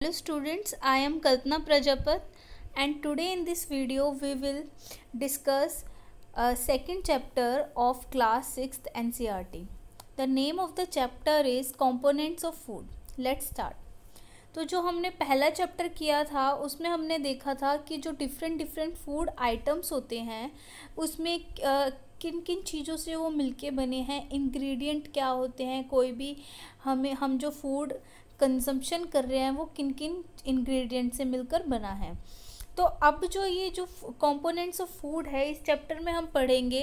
Hello students, I am Kalpana Prajapat and today in this video we will discuss second chapter of class 6th NCERT. The name of the chapter is Components of Food. Let's start. तो जो हमने पहला chapter किया था उसमें हमने देखा था कि जो डिफरेंट फूड आइटम्स होते हैं उसमें किन किन चीज़ों से वो मिलके बने हैं, इंग्रेडिएंट क्या होते हैं, कोई भी हम जो फूड कंजम्पशन कर रहे हैं वो किन किन इंग्रेडिएंट से मिलकर बना है। तो अब जो ये जो कंपोनेंट्स ऑफ फूड है इस चैप्टर में हम पढ़ेंगे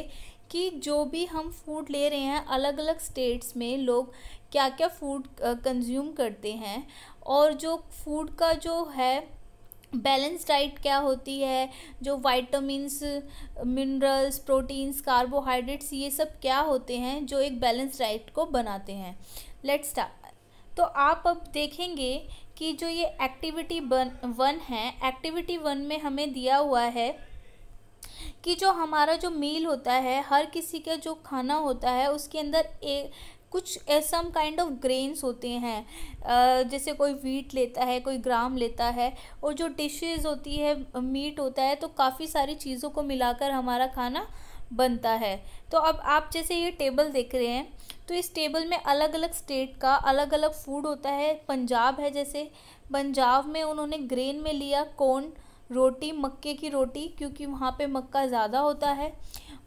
कि जो भी हम फूड ले रहे हैं अलग अलग स्टेट्स में लोग क्या क्या फूड कंज्यूम करते हैं और जो फूड का जो है बैलेंस डाइट क्या होती है, जो वाइटामिन्स, मिनरल्स, प्रोटीन्स, कार्बोहाइड्रेट्स ये सब क्या होते हैं जो एक बैलेंस डाइट को बनाते हैं। Let's start. तो आप अब देखेंगे कि जो ये एक्टिविटी 1 है, एक्टिविटी 1 में हमें दिया हुआ है कि जो हमारा जो मील होता है, हर किसी का जो खाना होता है उसके अंदर कुछ सम काइंड ऑफ ग्रेन्स होते हैं, जैसे कोई वीट लेता है, कोई ग्राम लेता है, और जो डिशेस होती है, मीट होता है, तो काफ़ी सारी चीज़ों को मिलाकर हमारा खाना बनता है। तो अब आप जैसे ये टेबल देख रहे हैं तो इस टेबल में अलग अलग स्टेट का अलग अलग फूड होता है। पंजाब है, जैसे पंजाब में उन्होंने ग्रेन में लिया कॉर्न रोटी, मक्के की रोटी, क्योंकि वहाँ पे मक्का ज़्यादा होता है,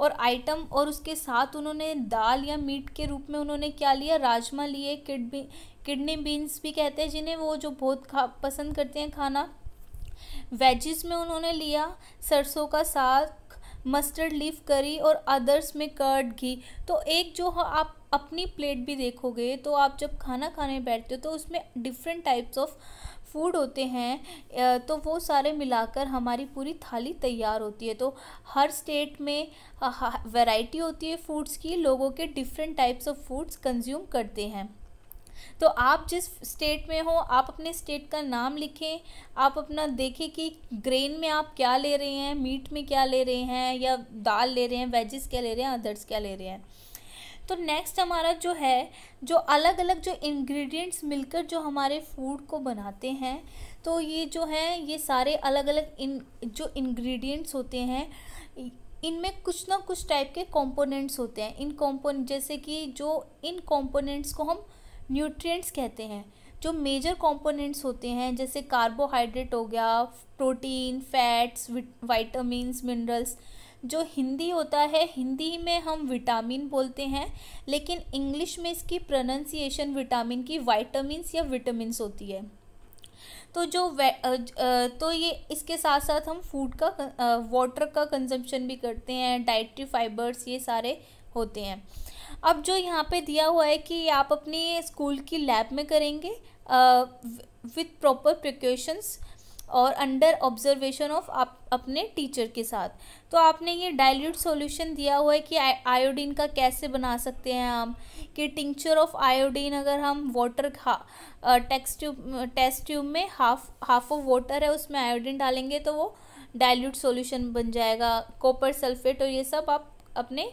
और आइटम और उसके साथ उन्होंने दाल या मीट के रूप में उन्होंने क्या लिया, राजमा लिए, किडनी बीन्स भी कहते हैं जिन्हें, वो जो बहुत पसंद करते हैं खाना। वेजिस में उन्होंने लिया सरसों का साग, मस्टर्ड लीफ करी, और अदर्स में कर्ड, घी। तो एक जो आप अपनी प्लेट भी देखोगे तो आप जब खाना खाने बैठते हो तो उसमें डिफरेंट टाइप्स ऑफ फूड होते हैं, तो वो सारे मिलाकर हमारी पूरी थाली तैयार होती है। तो हर स्टेट में वैरायटी होती है फूड्स की, लोगों के different types of foods consume करते हैं। तो आप जिस स्टेट में हो आप अपने स्टेट का नाम लिखें, आप अपना देखें कि ग्रेन में आप क्या ले रहे हैं, मीट में क्या ले रहे हैं, या दाल ले रहे हैं, वेजिस क्या ले रहे हैं, अदर्स क्या ले रहे हैं। तो नेक्स्ट हमारा जो है, जो अलग अलग जो इंग्रेडिएंट्स मिलकर जो हमारे फूड को बनाते हैं, तो ये जो है ये सारे अलग अलग जो इंग्रेडिएंट्स होते हैं इनमें कुछ ना कुछ टाइप के कंपोनेंट्स होते हैं। इन कंपोनेंट जैसे कि जो इन कंपोनेंट्स को हम न्यूट्रिएंट्स कहते हैं। जो मेजर कंपोनेंट्स होते हैं जैसे कार्बोहाइड्रेट हो गया, प्रोटीन, फैट्स, विटामिन्स, मिनरल्स। जो हिंदी होता है, हिंदी में हम विटामिन बोलते हैं, लेकिन इंग्लिश में इसकी प्रोनाउंसिएशन विटामिन की वाइटामिन्स या विटामिन्स होती है। तो तो ये इसके साथ साथ हम फूड का वाटर का कंजम्पशन भी करते हैं, डाइटरी फाइबर्स ये सारे होते हैं। अब जो यहाँ पे दिया हुआ है कि आप अपनी स्कूल की लैब में करेंगे विथ प्रॉपर प्रिकॉशंस और अंडर ऑब्जर्वेशन ऑफ अपने टीचर के साथ। तो आपने ये डाइल्यूट सॉल्यूशन दिया हुआ है कि आयोडीन का कैसे बना सकते हैं हम, कि टिंक्चर ऑफ आयोडीन अगर हम वाटर टेस्ट ट्यूब में हाफ ऑफ वाटर है उसमें आयोडीन डालेंगे तो वो डाइल्यूट सॉल्यूशन बन जाएगा। कॉपर सल्फेट और ये सब आप अपने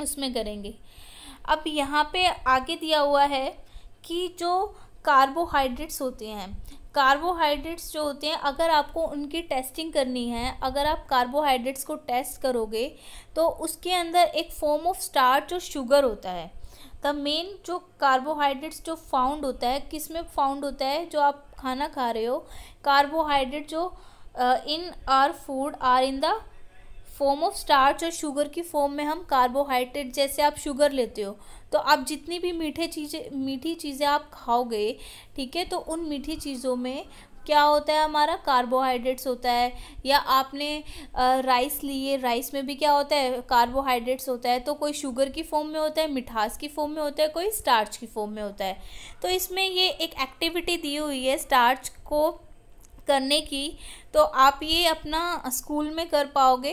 उसमें करेंगे। अब यहाँ पे आगे दिया हुआ है कि जो कार्बोहाइड्रेट्स होते हैं, कार्बोहाइड्रेट्स जो होते हैं अगर आपको उनकी टेस्टिंग करनी है, अगर आप कार्बोहाइड्रेट्स को टेस्ट करोगे तो उसके अंदर एक फॉर्म ऑफ स्टार्च और शुगर होता है। द मेन जो कार्बोहाइड्रेट्स जो फाउंड होता है, किस में फाउंड होता है, जो आप खाना खा रहे हो, कार्बोहाइड्रेट जो in our food are in the form of starch और शुगर की फॉर्म में हम कार्बोहाइड्रेट, जैसे आप शुगर लेते हो तो आप जितनी भी मीठी चीज़ें आप खाओगे, ठीक है, तो उन मीठी चीज़ों में क्या होता है, हमारा कार्बोहाइड्रेट्स होता है। या आपने राइस लिए, राइस में भी क्या होता है, कार्बोहाइड्रेट्स होता है। तो कोई शुगर की फॉर्म में होता है, मिठास की फॉर्म में होता है, कोई स्टार्च की फॉर्म में होता है। तो इसमें ये एक एक्टिविटी दी हुई है स्टार्च को करने की, तो आप ये अपना स्कूल में कर पाओगे,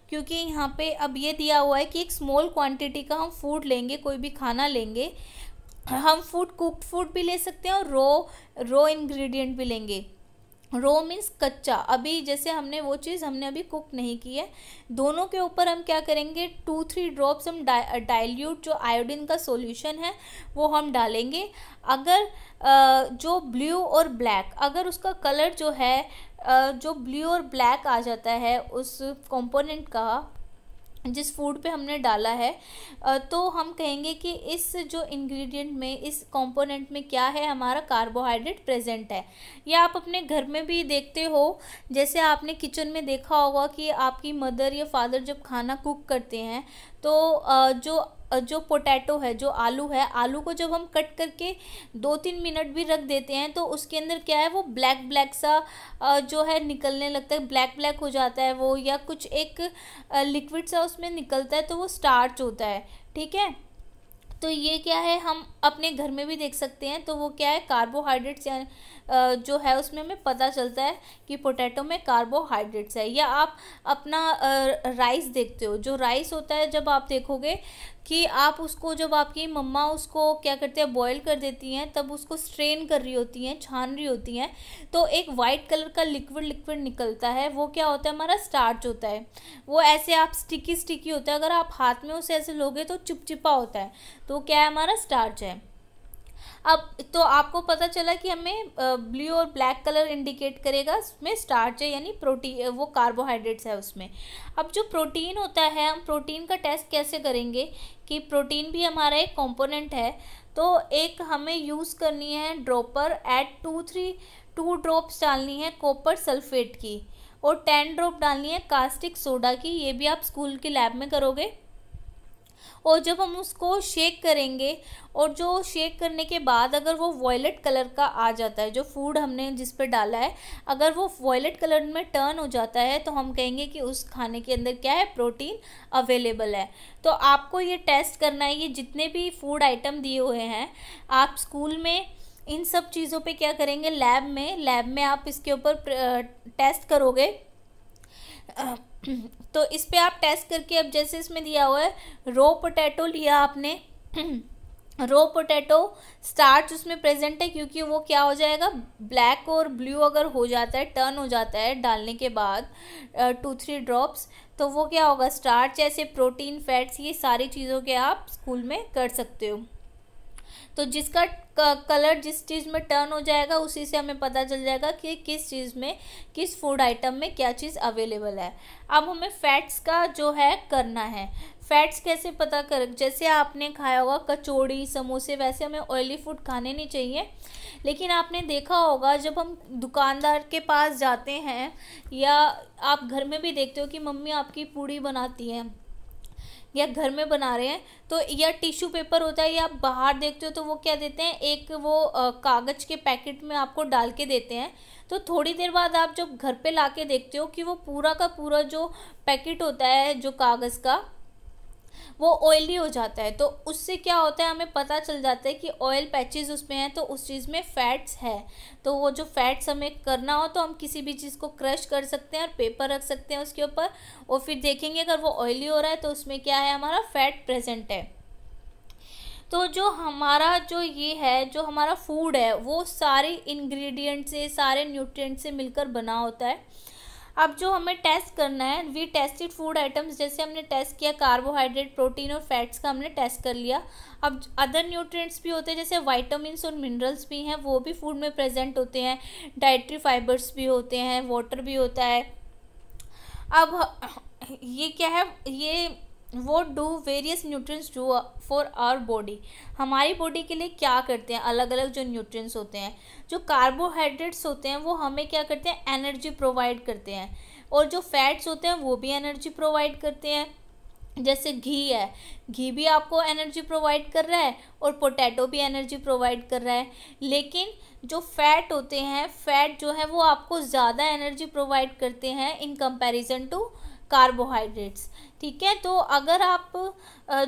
क्योंकि यहाँ पे अब ये दिया हुआ है कि एक स्मॉल क्वांटिटी का हम फूड लेंगे, कोई भी खाना लेंगे, हम कुक्ड फूड भी ले सकते हैं और रो इंग्रेडिएंट भी लेंगे। रो मीन्स कच्चा, अभी जैसे हमने वो चीज़ हमने अभी कुक नहीं की है। दोनों के ऊपर हम क्या करेंगे, 2-3 ड्रॉप्स हम डाइल्यूट जो आयोडीन का सॉल्यूशन है वो हम डालेंगे। अगर जो ब्लू और ब्लैक, अगर उसका कलर जो है जो ब्लू और ब्लैक आ जाता है उस कंपोनेंट का जिस फूड पे हमने डाला है, तो हम कहेंगे कि इस जो इंग्रेडिएंट में, इस कंपोनेंट में क्या है, हमारा कार्बोहाइड्रेट प्रेजेंट है। या आप अपने घर में भी देखते हो, जैसे आपने किचन में देखा होगा कि आपकी मदर या फादर जब खाना कुक करते हैं तो जो पोटैटो है, जो आलू है, आलू को जब हम कट करके 2-3 मिनट भी रख देते हैं तो उसके अंदर क्या है, वो ब्लैक ब्लैक सा जो है निकलने लगता है, ब्लैक ब्लैक हो जाता है वो, या कुछ एक लिक्विड सा उसमें निकलता है, तो वो स्टार्च होता है। ठीक है, तो ये क्या है, हम अपने घर में भी देख सकते हैं। तो वो क्या है, कार्बोहाइड्रेट्स जो है उसमें हमें पता चलता है कि पोटैटो में कार्बोहाइड्रेट्स है। या आप अपना राइस देखते हो, जो राइस होता है, जब आप देखोगे कि आप उसको, जब आपकी मम्मा उसको क्या करते हैं, बॉईल कर देती हैं, तब उसको स्ट्रेन कर रही होती हैं, छान रही होती हैं, तो एक वाइट कलर का लिक्विड निकलता है, वो क्या होता है, हमारा स्टार्च होता है। वो ऐसे आप स्टिकी होता है, अगर आप हाथ में उसे ऐसे लोगे तो चिपचिपा होता है, तो क्या है, हमारा स्टार्च है। अब तो आपको पता चला कि हमें ब्लू और ब्लैक कलर इंडिकेट करेगा, उसमें स्टार्च है, यानी प्रोटीन, वो कार्बोहाइड्रेट्स है उसमें। अब जो प्रोटीन होता है, हम प्रोटीन का टेस्ट कैसे करेंगे, कि प्रोटीन भी हमारा एक कंपोनेंट है। तो एक हमें यूज़ करनी है ड्रॉपर, एट 2 ड्रॉप्स डालनी है कॉपर सल्फेट की, और 10 ड्रॉप डालनी है कास्टिक सोडा की। ये भी आप स्कूल के लैब में करोगे। और जब हम उसको शेक करेंगे, और जो शेक करने के बाद अगर वो वॉयलेट कलर का आ जाता है, जो फूड हमने जिस पे डाला है, अगर वो वॉयलेट कलर में टर्न हो जाता है, तो हम कहेंगे कि उस खाने के अंदर क्या है, प्रोटीन अवेलेबल है। तो आपको ये टेस्ट करना है, ये जितने भी फूड आइटम दिए हुए हैं, आप स्कूल में इन सब चीज़ों पे क्या करेंगे, लैब में आप इसके ऊपर टेस्ट करोगे। तो इस पे आप टेस्ट करके, अब जैसे इसमें दिया हुआ है, रो पोटैटो लिया आपने रो पोटैटो, स्टार्च उसमें प्रेजेंट है, क्योंकि वो क्या हो जाएगा, ब्लैक और ब्लू अगर हो जाता है, टर्न हो जाता है डालने के बाद 2-3 ड्रॉप्स, तो वो क्या होगा, स्टार्च। ऐसे प्रोटीन, फैट्स, ये सारी चीज़ों के आप स्कूल में कर सकते हो। तो जिसका कलर जिस चीज़ में टर्न हो जाएगा, उसी से हमें पता चल जाएगा कि किस चीज़ में, किस फूड आइटम में क्या चीज़ अवेलेबल है। अब हमें फैट्स का जो है करना है। फैट्स कैसे पता कर, जैसे आपने खाया होगा कचौड़ी, समोसे, वैसे हमें ऑयली फूड खाने नहीं चाहिए। लेकिन आपने देखा होगा, जब हम दुकानदार के पास जाते हैं, या आप घर में भी देखते हो कि मम्मी आपकी पूड़ी बनाती हैं, या घर में बना रहे हैं, तो या टिश्यू पेपर होता है, या आप बाहर देखते हो तो वो क्या देते हैं, एक वो कागज़ के पैकेट में आपको डाल के देते हैं। तो थोड़ी देर बाद आप जब घर पे लाके देखते हो कि वो पूरा का पूरा जो पैकेट होता है, जो कागज़ का, वो ऑयली हो जाता है। तो उससे क्या होता है, हमें पता चल जाता है कि ऑयल पैचेस उसमें हैं, तो उस चीज़ में फैट्स है। तो वो जो फैट्स हमें करना हो, तो हम किसी भी चीज़ को क्रश कर सकते हैं और पेपर रख सकते हैं उसके ऊपर, और फिर देखेंगे अगर वो ऑयली हो रहा है तो उसमें क्या है, हमारा फैट प्रेजेंट है। तो जो हमारा जो ये है, जो हमारा फूड है, वो सारे इंग्रेडिएंट से, सारे न्यूट्रिएंट से मिलकर बना होता है। अब जो हमें टेस्ट करना है, वी टेस्टेड फूड आइटम्स, जैसे हमने टेस्ट किया कार्बोहाइड्रेट, प्रोटीन और फैट्स का हमने टेस्ट कर लिया। अब अदर न्यूट्रिएंट्स भी होते हैं, जैसे वाइटामिन्स और मिनरल्स भी हैं, वो भी फूड में प्रेजेंट होते हैं। डाइटरी फाइबर्स भी होते हैं, वाटर भी होता है। अब ये क्या है, ये वो do various nutrients do for our body, हमारी बॉडी के लिए क्या करते हैं, अलग अलग जो न्यूट्रिएंट्स होते हैं। जो कार्बोहाइड्रेट्स होते हैं वो हमें क्या करते हैं, एनर्जी प्रोवाइड करते हैं, और जो फैट्स होते हैं वो भी एनर्जी प्रोवाइड करते हैं। जैसे घी है, घी भी आपको एनर्जी प्रोवाइड कर रहा है, और पोटैटो भी एनर्जी प्रोवाइड कर रहा है। लेकिन जो फैट होते हैं, फैट जो है वो आपको ज़्यादा एनर्जी प्रोवाइड करते हैं इन कंपैरिजन टू कार्बोहाइड्रेट्स। ठीक है, तो अगर आप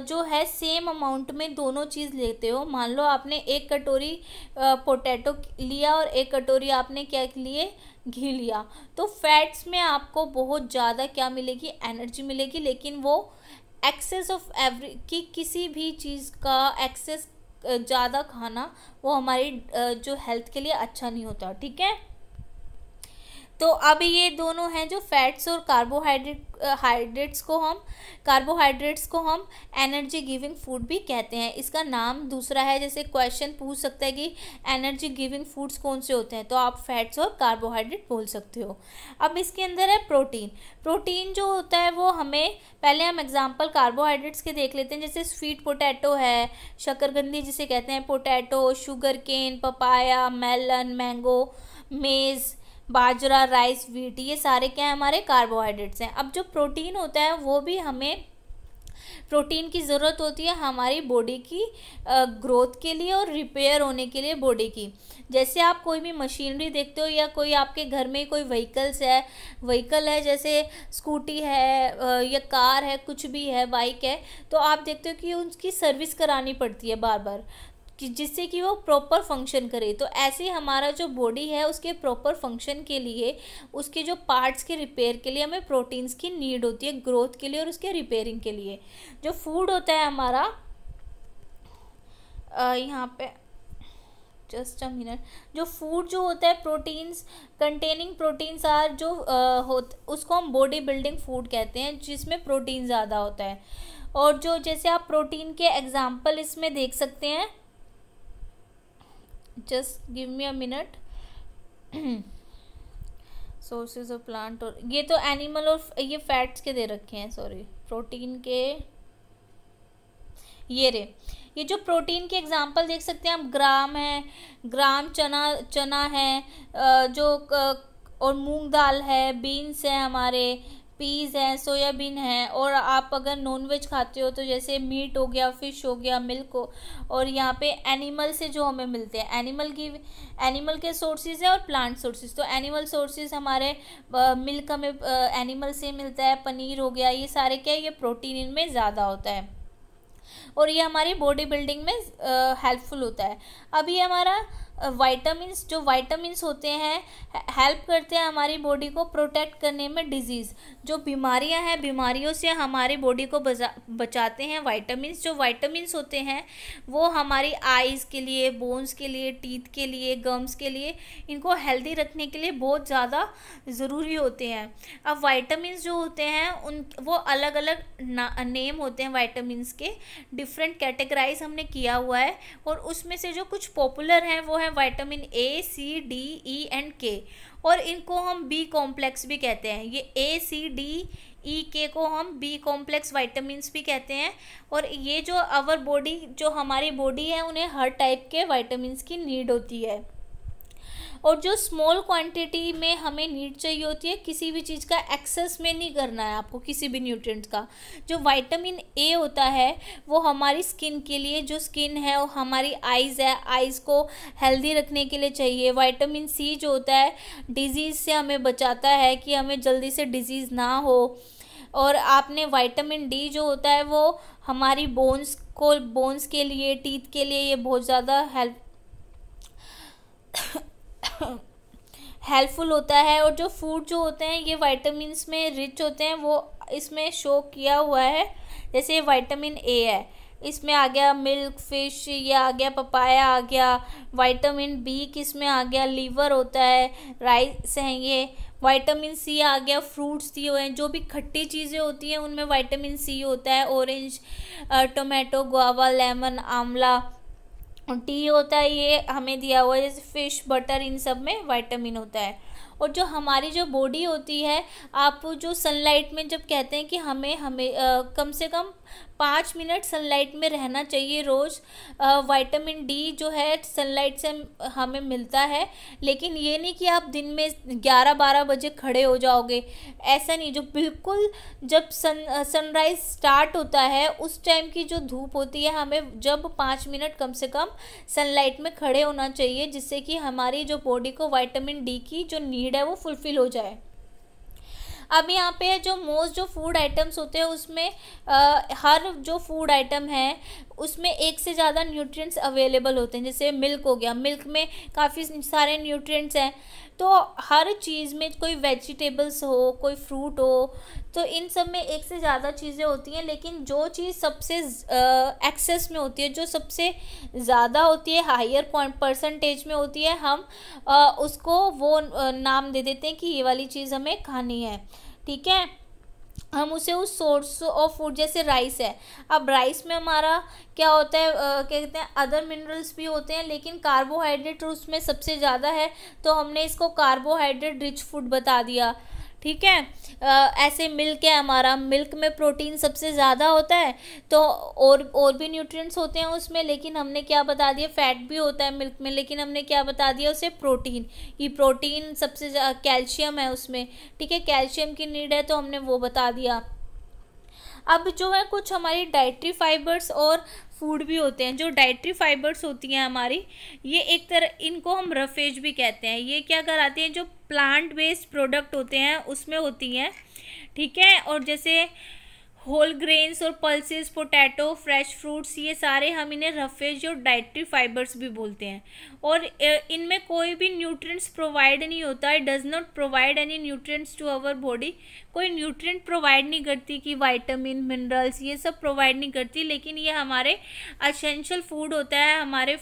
जो है सेम अमाउंट में दोनों चीज़ लेते हो, मान लो आपने 1 कटोरी पोटैटो लिया और 1 कटोरी आपने क्या लिए, घी लिया, तो फैट्स में आपको बहुत ज़्यादा क्या मिलेगी, एनर्जी मिलेगी। लेकिन वो एक्सेस ऑफ किसी भी चीज़ का एक्सेस ज़्यादा खाना वो हमारी जो हेल्थ के लिए अच्छा नहीं होता। ठीक है, तो अब ये दोनों हैं जो फैट्स और कार्बोहाइड्रेट्स को हम एनर्जी गिविंग फूड भी कहते हैं। इसका नाम दूसरा है, जैसे क्वेश्चन पूछ सकता है कि एनर्जी गिविंग फूड्स कौन से होते हैं, तो आप फैट्स और कार्बोहाइड्रेट बोल सकते हो। अब इसके अंदर है प्रोटीन। प्रोटीन जो होता है वो हमें, पहले हम एग्जांपल कार्बोहाइड्रेट्स के देख लेते हैं, जैसे स्वीट पोटैटो है, शकरकंदी जिसे कहते हैं, potato, sugar cane, papaya, melon, mango, maize, बाजरा, राइस, व्हीट, ये सारे क्या है, हमारे कार्बोहाइड्रेट्स हैं। अब जो प्रोटीन होता है वो भी हमें, प्रोटीन की ज़रूरत होती है हमारी बॉडी की ग्रोथ के लिए और रिपेयर होने के लिए बॉडी की। जैसे आप कोई भी मशीनरी देखते हो या कोई आपके घर में कोई व्हीकल है जैसे स्कूटी है या कार है, कुछ भी है, बाइक है, तो आप देखते हो कि उसकी सर्विस करानी पड़ती है बार बार, कि जिससे कि वो प्रॉपर फंक्शन करे। तो ऐसे ही हमारा जो बॉडी है उसके प्रॉपर फंक्शन के लिए, उसके जो पार्ट्स के रिपेयर के लिए हमें प्रोटीन्स की नीड होती है, ग्रोथ के लिए और उसके रिपेयरिंग के लिए। जो फूड होता है हमारा, यहाँ पे जस्ट अ मिनट, जो फूड जो होता है, प्रोटीन्स कंटेनिंग प्रोटीन्स आर, जो उसको हम बॉडी बिल्डिंग फूड कहते हैं, जिसमें प्रोटीन ज़्यादा होता है। और जो, जैसे आप प्रोटीन के एग्जाम्पल इसमें देख सकते हैं, just give me a minute, sources of plant, और ये तो एनिमल और ये फैट्स के दे रखे हैं, सॉरी, प्रोटीन के ये जो प्रोटीन के एग्जांपल देख सकते हैं आप, ग्राम चना है, जो और मूंग दाल है, बीन्स है, हमारे पीस है, सोयाबीन है। और आप अगर नॉनवेज खाते हो तो जैसे मीट हो गया, फिश हो गया, मिल्क हो। और यहाँ पे एनिमल से जो हमें मिलते हैं, एनिमल के सोर्सेज है और प्लांट सोर्सेज। तो एनिमल सोर्सेज हमारे मिल्क हमें एनिमल से मिलता है, पनीर हो गया, ये सारे क्या है, ये प्रोटीन इनमें ज़्यादा होता है और ये हमारी बॉडी बिल्डिंग में हेल्पफुल होता है। अब ये हमारा वाइटामिन्स होते हैं, हेल्प करते हैं हमारी बॉडी को प्रोटेक्ट करने में डिजीज़, जो बीमारियां हैं, बीमारियों से हमारी बॉडी को बचाते हैं वाइटामिन्स। जो वाइटामिन्स होते हैं वो हमारी आइज़ के लिए, बोन्स के लिए, टीथ के लिए, गम्स के लिए, इनको हेल्दी रखने के लिए बहुत ज़्यादा ज़रूरी होते हैं। अब वाइटामिन्स जो होते हैं वो अलग अलग नेम होते हैं वाइटामिन्स के, डिफरेंट कैटेगराइज हमने किया हुआ है। और उसमें से जो कुछ पॉपुलर हैं वो है vitamin A, C, D, E and K. और इनको हम बी कॉम्प्लेक्स भी कहते हैं। ये ए, सी, डी, ई, के को हम बी कॉम्प्लेक्स वाइटामिन्स भी कहते हैं। और ये जो जो हमारी बॉडी है, उन्हें हर टाइप के वाइटामिन्स की नीड होती है। और जो स्मॉल क्वांटिटी में हमें नीड चाहिए होती है, किसी भी चीज़ का एक्सेस में नहीं करना है आपको, किसी भी न्यूट्रिएंट्स का। जो विटामिन ए होता है वो हमारी स्किन के लिए, जो स्किन है वो हमारी आइज़ है, आइज़ को हेल्दी रखने के लिए चाहिए। विटामिन सी जो होता है डिजीज़ से हमें बचाता है, कि हमें जल्दी से डिजीज़ ना हो। और आपने विटामिन डी जो होता है वो हमारी बोन्स के लिए, टीथ के लिए ये बहुत ज़्यादा हेल्पफुल होता है। और जो फूड जो होते हैं ये विटामिन्स में रिच होते हैं, वो इसमें शो किया हुआ है। जैसे विटामिन ए है, इसमें आ गया मिल्क, फिश, ये आ गया पपाया आ गया। विटामिन बी किस में आ गया, लीवर होता है, राइस हैं ये। विटामिन सी आ गया, फ्रूट्स दिए हुए हैं, जो भी खट्टी चीज़ें होती हैं उनमें विटामिन सी होता है। ऑरेंज, टोमेटो, गुआवा, लेमन, आंवला। टी होता है, ये हमें दिया हुआ है, जैसे फिश, बटर, इन सब में विटामिन होता है। और जो हमारी जो बॉडी होती है, आप जो सनलाइट में जब कहते हैं कि हमें कम से कम 5 मिनट सनलाइट में रहना चाहिए रोज़। विटामिन डी जो है सनलाइट से हमें मिलता है, लेकिन ये नहीं कि आप दिन में 11-12 बजे खड़े हो जाओगे, ऐसा नहीं। जो बिल्कुल जब सनराइज़ स्टार्ट होता है उस टाइम की जो धूप होती है, हमें जब 5 मिनट कम से कम सनलाइट में खड़े होना चाहिए, जिससे कि हमारी जो बॉडी को विटामिन डी की जो नीड है वो फुलफ़िल हो जाए। अब यहाँ पे जो फूड आइटम्स होते हैं उसमें हर जो फूड आइटम है उसमें एक से ज़्यादा न्यूट्रिएंट्स अवेलेबल होते हैं। जैसे मिल्क हो गया, मिल्क में काफ़ी सारे न्यूट्रिएंट्स हैं। तो हर चीज़ में, कोई वेजिटेबल्स हो, कोई फ्रूट हो, तो इन सब में एक से ज़्यादा चीज़ें होती हैं, लेकिन जो चीज़ सबसे एक्सेस में होती है, जो सबसे ज़्यादा होती है, हायर परसेंटेज में होती है, हम उसको वो नाम दे देते हैं कि ये वाली चीज़ हमें खानी है। ठीक है, हम उसे उस सोर्स ऑफ फूड, जैसे राइस है, अब राइस में हमारा क्या होता है, क्या कहते हैं, अदर मिनरल्स भी होते हैं, लेकिन कार्बोहाइड्रेट उसमें सबसे ज़्यादा है, तो हमने इसको कार्बोहाइड्रेट रिच फूड बता दिया। ठीक है, ऐसे मिल्क है हमारा, मिल्क में प्रोटीन सबसे ज़्यादा होता है, तो और भी न्यूट्रिएंट्स होते हैं उसमें, लेकिन हमने क्या बता दिया, फैट भी होता है मिल्क में, लेकिन हमने क्या बता दिया उसे, प्रोटीन, कि प्रोटीन सबसे कैल्शियम है उसमें। ठीक है, कैल्शियम की नीड है, तो हमने वो बता दिया। अब जो है कुछ हमारी डाइटरी फाइबर्स और फूड भी होते हैं। जो डाइटरी फाइबर्स होती हैं हमारी, ये एक तरह, इनको हम रफेज भी कहते हैं। ये क्या कराती हैं, जो प्लांट बेस्ड प्रोडक्ट होते हैं उसमें होती हैं। ठीक है, और जैसे होल ग्रेन्स और पल्सेस, पोटैटो, फ्रेश फ्रूट्स, ये सारे हम इन्हें रफेज और डाइटरी फाइबर्स भी बोलते हैं। और इनमें कोई भी न्यूट्रिएंट्स प्रोवाइड नहीं होता है, does not provide any nutrients to our body. कोई न्यूट्रिएंट प्रोवाइड नहीं करती कि विटामिन, मिनरल्स, ये सब प्रोवाइड नहीं करती, लेकिन ये हमारे एसेंशियल फूड होता है, हमारे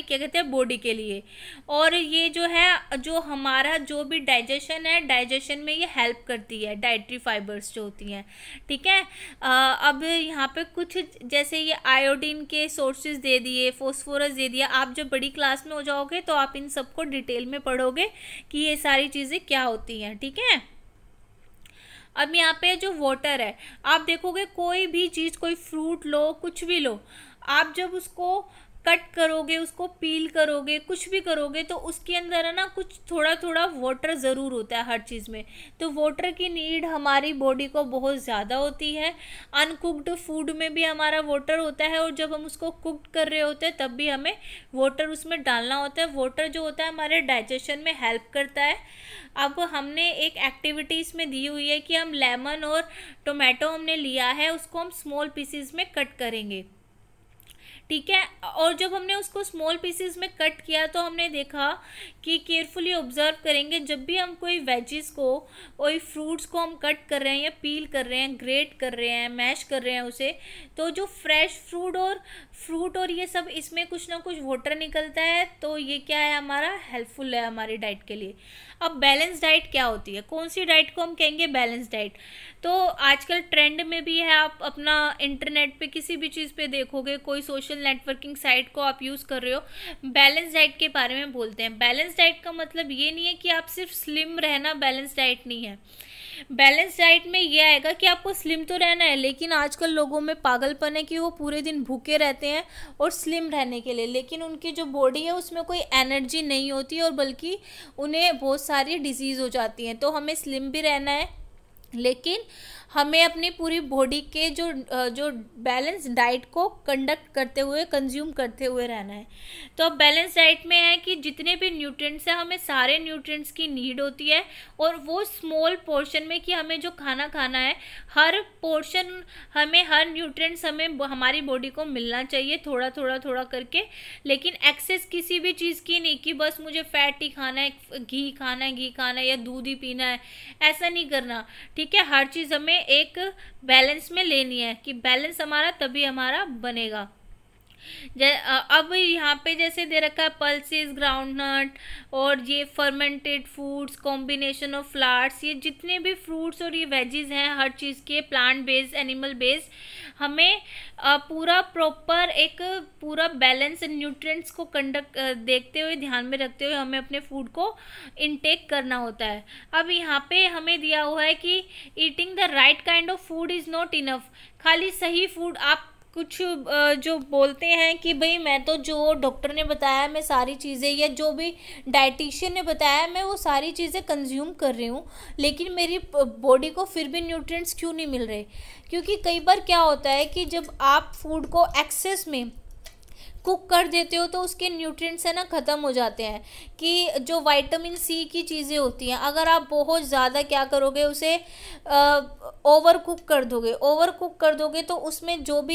क्या कहते हैं, बॉडी के लिए। और ये जो है, जो हमारा जो भी डाइजेशन है, डाइजेशन में ये हेल्प करती है, डाइटरी फाइबर्स जो होती हैं। ठीक है, अब यहाँ पे कुछ जैसे ये आयोडीन के सोर्सेज दे दिए, फॉस्फोरस दे दिया। आप जब बड़ी क्लास में हो जाओगे तो आप इन सबको डिटेल में पढ़ोगे कि ये सारी चीज़ें क्या होती हैं। ठीक है, अब यहाँ पे जो वाटर है, आप देखोगे कोई भी चीज़, कोई फ्रूट लो, कुछ भी लो, आप जब उसको कट करोगे, उसको पील करोगे, कुछ भी करोगे, तो उसके अंदर है ना कुछ थोड़ा थोड़ा वाटर ज़रूर होता है हर चीज़ में। तो वाटर की नीड हमारी बॉडी को बहुत ज़्यादा होती है। अनकुक्ड फूड में भी हमारा वाटर होता है, और जब हम उसको कुक कर रहे होते हैं तब भी हमें वाटर उसमें डालना होता है। वाटर जो होता है हमारे डाइजेशन में हेल्प करता है। अब हमने एक एक्टिविटीज़ में दी हुई है कि हम लेमन और टोमेटो हमने लिया है, उसको हम स्मॉल पीसीज में कट करेंगे। ठीक है, और जब हमने उसको स्मॉल पीसेस में कट किया तो हमने देखा कि केयरफुली ऑब्जर्व करेंगे, जब भी हम कोई वेजिस को, कोई फ्रूट्स को हम कट कर रहे हैं या पील कर रहे हैं, ग्रेट कर रहे हैं, मैश कर रहे हैं उसे, तो जो फ्रेश फ्रूट और ये सब, इसमें कुछ ना कुछ वाटर निकलता है। तो ये क्या है, हमारा हेल्पफुल है हमारी डाइट के लिए। अब बैलेंस डाइट क्या होती है, कौन सी डाइट को हम कहेंगे बैलेंस डाइट? तो आजकल ट्रेंड में भी है, आप अपना इंटरनेट पे किसी भी चीज़ पे देखोगे, कोई सोशल नेटवर्किंग साइट को आप यूज़ कर रहे हो, बैलेंस डाइट के बारे में बोलते हैं। बैलेंस डाइट का मतलब ये नहीं है कि आप सिर्फ स्लिम रहना बैलेंस डाइट नहीं है। बैलेंस डाइट में ये आएगा कि आपको स्लिम तो रहना है, लेकिन आजकल लोगों में पागलपन है कि वो पूरे दिन भूखे रहते हैं और स्लिम रहने के लिए, लेकिन उनकी जो बॉडी है उसमें कोई एनर्जी नहीं होती, और बल्कि उन्हें बहुत सारी डिजीज़ हो जाती हैं। तो हमें स्लिम भी रहना है, लेकिन हमें अपनी पूरी बॉडी के जो बैलेंस डाइट को कंडक्ट करते हुए, कंज्यूम करते हुए रहना है। तो अब बैलेंस डाइट में है कि जितने भी न्यूट्रिएंट्स हैं, हमें सारे न्यूट्रिएंट्स की नीड होती है, और वो स्मॉल पोर्शन में, कि हमें जो खाना खाना है, हर पोर्शन हमें, हर न्यूट्रिएंट्स हमें हमारी बॉडी को मिलना चाहिए, थोड़ा थोड़ा थोड़ा करके। लेकिन एक्सेस किसी भी चीज़ की नहीं कि बस मुझे फैट ही खाना है, घी खाना है या दूध ही पीना है, ऐसा नहीं करना। ठीक है, हर चीज़ हमें एक बैलेंस में लेनी है, कि बैलेंस हमारा तभी हमारा बनेगा। अब यहाँ पे जैसे दे रखा है पल्सेस, ग्राउंडनट, और ये fermented foods, combination of flowers, ये जितने भी फ्रूट्स और ये वेजीज हैं, हर चीज़ के, प्लांट बेस्ड, एनिमल बेस्ड, हमें पूरा प्रॉपर एक पूरा बैलेंस न्यूट्रिएंट्स को कंडक्ट देखते हुए, ध्यान में रखते हुए हमें अपने फूड को इनटेक करना होता है। अब यहाँ पे हमें दिया हुआ है कि eating the right kind of food is not enough. खाली सही फूड, आप कुछ जो बोलते हैं कि भाई मैं तो जो डॉक्टर ने बताया, मैं सारी चीज़ें, या जो भी डाइटिशियन ने बताया, मैं वो सारी चीज़ें कंज्यूम कर रही हूँ, लेकिन मेरी बॉडी को फिर भी न्यूट्रिएंट्स क्यों नहीं मिल रहे? क्योंकि कई बार क्या होता है कि जब आप फूड को एक्सेस में कुक कर देते हो तो उसके न्यूट्रिएंट्स है ना ख़त्म हो जाते हैं। कि जो विटामिन सी की चीज़ें होती हैं, अगर आप बहुत ज़्यादा क्या करोगे, उसे ओवर कुक कर दोगे तो उसमें जब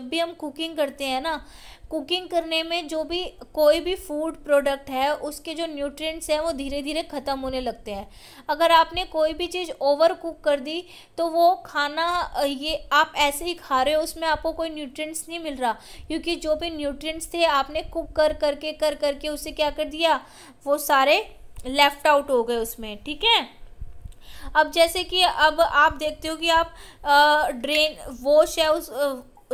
भी हम कुकिंग करते हैं ना, कुकिंग करने में जो भी कोई भी फूड प्रोडक्ट है उसके जो न्यूट्रिएंट्स हैं वो धीरे धीरे ख़त्म होने लगते हैं। अगर आपने कोई भी चीज़ ओवर कुक कर दी तो वो खाना ये आप ऐसे ही खा रहे हो, उसमें आपको कोई न्यूट्रिएंट्स नहीं मिल रहा, क्योंकि जो भी न्यूट्रिएंट्स थे आपने कुक कर करके उसे क्या कर दिया, वो सारे लेफ्ट आउट हो गए उसमें। ठीक है, अब जैसे कि अब आप देखते हो कि आप ड्रेन वॉश है उस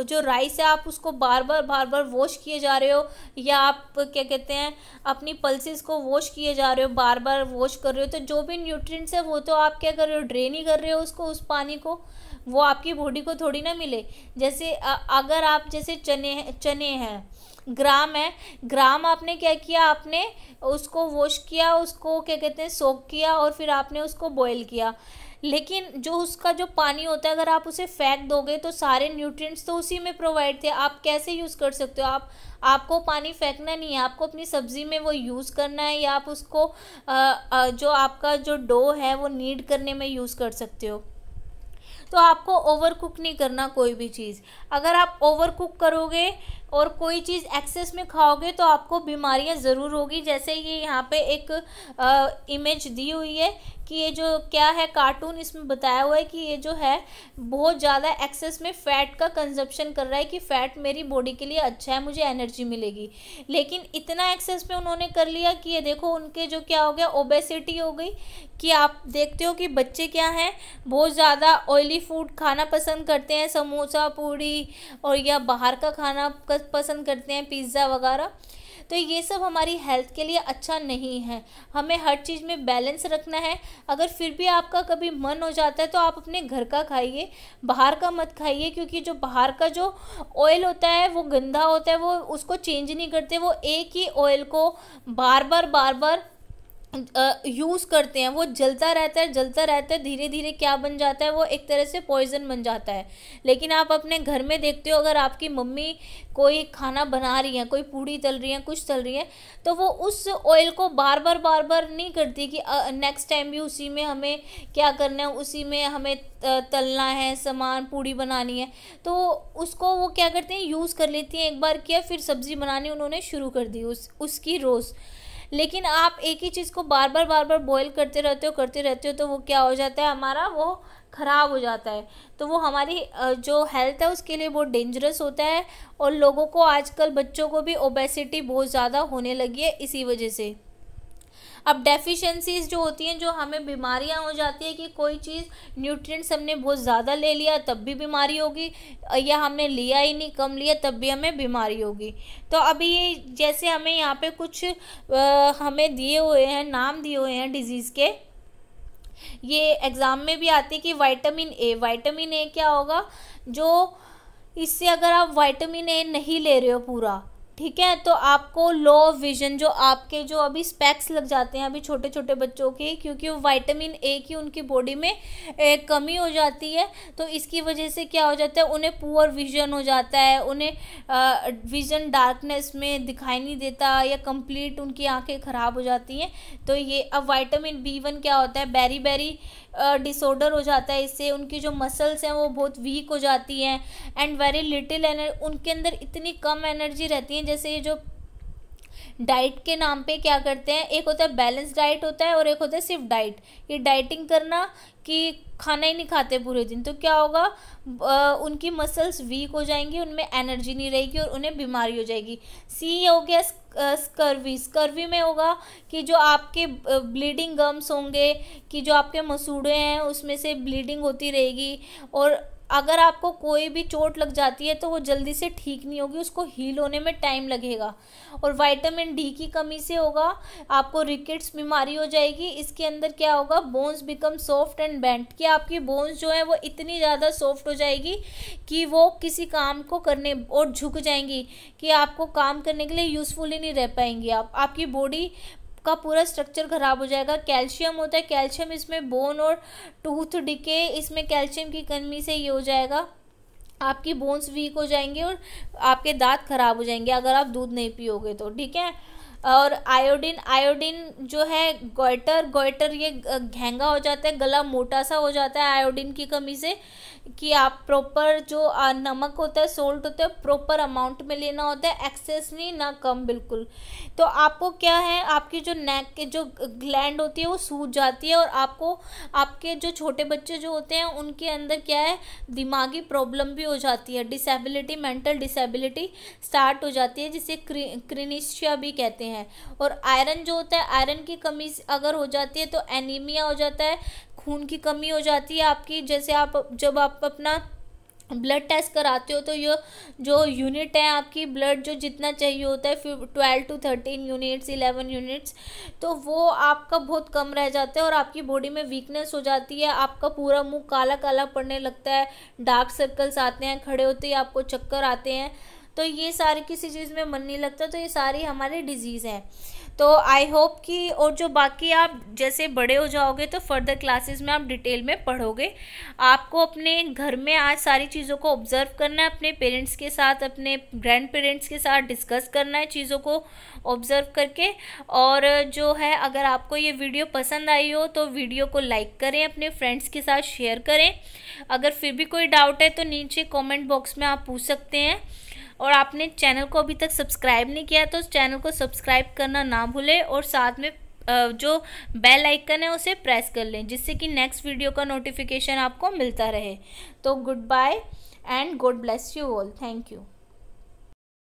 जो राइस है आप उसको बार बार वॉश किए जा रहे हो, या आप क्या कहते हैं अपनी पल्सेस को वॉश किए जा रहे हो, बार बार वॉश कर रहे हो, तो जो भी न्यूट्रिएंट्स है वो तो आप क्या कर रहे हो, ड्रेन ही कर रहे हो उसको, उस पानी को, वो आपकी बॉडी को थोड़ी ना मिले। जैसे अगर आप जैसे चने हैं, ग्राम है, ग्राम आपने क्या किया, आपने उसको वॉश किया, उसको क्या कहते हैं सोक किया, और फिर आपने उसको बॉईल किया, लेकिन जो उसका जो पानी होता है अगर आप उसे फेंक दोगे तो सारे न्यूट्रिएंट्स तो उसी में प्रोवाइड थे, आप कैसे यूज़ कर सकते हो। आपको पानी फेंकना नहीं है, आपको अपनी सब्ज़ी में वो यूज़ करना है, या आप उसको जो आपका जो डो है वो नीड करने में यूज़ कर सकते हो। तो आपको ओवर कुक नहीं करना कोई भी चीज़। अगर आप ओवर कुक करोगे और कोई चीज़ एक्सेस में खाओगे तो आपको बीमारियां ज़रूर होगी। जैसे ये यहाँ पे एक इमेज दी हुई है कि ये जो क्या है कार्टून, इसमें बताया हुआ है कि ये जो है बहुत ज़्यादा एक्सेस में फ़ैट का कंजप्शन कर रहा है, कि फ़ैट मेरी बॉडी के लिए अच्छा है, मुझे एनर्जी मिलेगी, लेकिन इतना एक्सेस में उन्होंने कर लिया कि ये देखो उनके जो क्या हो गया, ओबेसिटी हो गई। कि आप देखते हो कि बच्चे क्या हैं, बहुत ज़्यादा ऑयली फूड खाना पसंद करते हैं, समोसा पूड़ी, और या बाहर का खाना पसंद करते हैं, पिज़्ज़ा वगैरह। तो ये सब हमारी हेल्थ के लिए अच्छा नहीं है, हमें हर चीज़ में बैलेंस रखना है। अगर फिर भी आपका कभी मन हो जाता है तो आप अपने घर का खाइए, बाहर का मत खाइए, क्योंकि जो बाहर का जो ऑयल होता है वो गंदा होता है, वो उसको चेंज नहीं करते, वो एक ही ऑयल को बार बार यूज़ करते हैं, वो जलता रहता है, धीरे धीरे क्या बन जाता है, वो एक तरह से पॉइजन बन जाता है। लेकिन आप अपने घर में देखते हो, अगर आपकी मम्मी कोई खाना बना रही है, कोई पूड़ी तल रही है, कुछ तल रही है, तो वो उस ऑयल को बार बार नहीं करती कि नेक्स्ट टाइम भी उसी में हमें क्या करना है, उसी में हमें तलना है, सामान पूड़ी बनानी है, तो उसको वो क्या करते हैं, यूज़ कर लेती हैं। एक बार किया, फिर सब्ज़ी बनानी उन्होंने शुरू कर दी उसकी रोज़। लेकिन आप एक ही चीज़ को बार बार बॉईल करते रहते हो, तो वो क्या हो जाता है, हमारा वो ख़राब हो जाता है। तो वो हमारी जो हेल्थ है उसके लिए बहुत डेंजरस होता है, और लोगों को आजकल बच्चों को भी ओबेसिटी बहुत ज़्यादा होने लगी है इसी वजह से। अब डेफिशिएंसीज जो होती हैं, जो हमें बीमारियां हो जाती है कि कोई चीज़ न्यूट्रिएंट्स हमने बहुत ज़्यादा ले लिया तब भी बीमारी होगी, या हमने लिया ही नहीं, कम लिया तब भी हमें बीमारी होगी। तो अभी ये जैसे हमें यहाँ पे कुछ हमें दिए हुए हैं, नाम दिए हुए हैं डिजीज़ के, ये एग्ज़ाम में भी आती है कि विटामिन ए क्या होगा, जो इससे अगर आप विटामिन ए नहीं ले रहे हो पूरा, ठीक है, तो आपको लो विजन, जो आपके जो अभी स्पेक्स लग जाते हैं अभी छोटे छोटे बच्चों के, क्योंकि वो विटामिन ए की उनकी बॉडी में कमी हो जाती है, तो इसकी वजह से क्या हो जाता है, उन्हें पुअर विजन हो जाता है, उन्हें विजन डार्कनेस में दिखाई नहीं देता, या कंप्लीट उनकी आंखें ख़राब हो जाती हैं। तो ये अब विटामिन B1 क्या होता है, बेरी डिसऑर्डर हो जाता है, इससे उनकी जो मसल्स हैं वो बहुत वीक हो जाती हैं, एंड वेरी लिटिल उनके अंदर इतनी कम एनर्जी रहती है। जैसे ये जो डाइट के नाम पे क्या करते हैं, एक होता है बैलेंस डाइट होता है, और एक होता है सिर्फ डाइट। ये डाइटिंग करना कि खाना ही नहीं खाते पूरे दिन, तो क्या होगा, उनकी मसल्स वीक हो जाएंगी, उनमें एनर्जी नहीं रहेगी और उन्हें बीमारी हो जाएगी। सी हो गया स्कर्वी में होगा कि जो आपके ब्लीडिंग गम्स होंगे, कि जो आपके मसूड़े हैं उसमें से ब्लीडिंग होती रहेगी, और अगर आपको कोई भी चोट लग जाती है तो वो जल्दी से ठीक नहीं होगी, उसको हील होने में टाइम लगेगा। और विटामिन डी की कमी से होगा, आपको रिकेट्स बीमारी हो जाएगी। इसके अंदर क्या होगा, bones become soft and bent, कि आपकी बोन्स जो है वो इतनी ज़्यादा सॉफ्ट हो जाएगी कि वो किसी काम को करने और झुक जाएंगी, कि आपको काम करने के लिए यूज़फुल ही नहीं रह पाएंगी। आपकी बॉडी का पूरा स्ट्रक्चर ख़राब हो जाएगा। कैल्शियम होता है, कैल्शियम इसमें बोन और टूथ डिके, इसमें कैल्शियम की कमी से ये हो जाएगा, आपकी बोन्स वीक हो जाएंगे और आपके दांत ख़राब हो जाएंगे अगर आप दूध नहीं पियोगे तो, ठीक है। और आयोडीन जो है गोइटर ये घेंगा हो जाता है, गला मोटा सा हो जाता है आयोडीन की कमी से, कि आप प्रॉपर जो नमक होता है, सोल्ट होता है, प्रॉपर अमाउंट में लेना होता है, एक्सेस नहीं ना कम बिल्कुल। तो आपको क्या है, आपकी जो नेक के जो ग्लैंड होती है वो सूज जाती है, और आपको आपके जो छोटे बच्चे जो होते हैं उनके अंदर क्या है, दिमागी प्रॉब्लम भी हो जाती है, डिसेबिलिटी, मेंटल डिसेबिलिटी स्टार्ट हो जाती है, जिसे क्रिनिशिया भी कहते हैं। और आयरन जो होता है, आयरन की कमी अगर हो जाती है तो एनीमिया हो जाता है, खून की कमी हो जाती है आपकी। जैसे जब आप अपना ब्लड टेस्ट कराते हो तो ये जो यूनिट है आपकी ब्लड जो जितना चाहिए होता है 12 to 13 यूनिट्स, 11 यूनिट्स, तो वो आपका बहुत कम रह जाता है और आपकी बॉडी में वीकनेस हो जाती है, आपका पूरा मुंह काला काला पड़ने लगता है, डार्क सर्कल्स आते हैं, खड़े होते ही आपको चक्कर आते हैं। तो ये सारी, किसी चीज़ में मन नहीं लगता, तो ये सारी हमारी डिजीज़ हैं। तो आई होप कि, और जो बाकी आप जैसे बड़े हो जाओगे तो फर्दर क्लासेस में आप डिटेल में पढ़ोगे। आपको अपने घर में आज सारी चीज़ों को ऑब्जर्व करना है, अपने पेरेंट्स के साथ, अपने ग्रैंड पेरेंट्स के साथ डिस्कस करना है चीज़ों को ऑब्जर्व करके। और जो है, अगर आपको ये वीडियो पसंद आई हो तो वीडियो को लाइक करें, अपने फ्रेंड्स के साथ शेयर करें। अगर फिर भी कोई डाउट है तो नीचे कमेंट बॉक्स में आप पूछ सकते हैं। और आपने चैनल को अभी तक सब्सक्राइब नहीं किया तो उस चैनल को सब्सक्राइब करना ना भूलें, और साथ में जो बेल आइकन है उसे प्रेस कर लें, जिससे कि नेक्स्ट वीडियो का नोटिफिकेशन आपको मिलता रहे। तो goodbye and god bless you all. Thank you.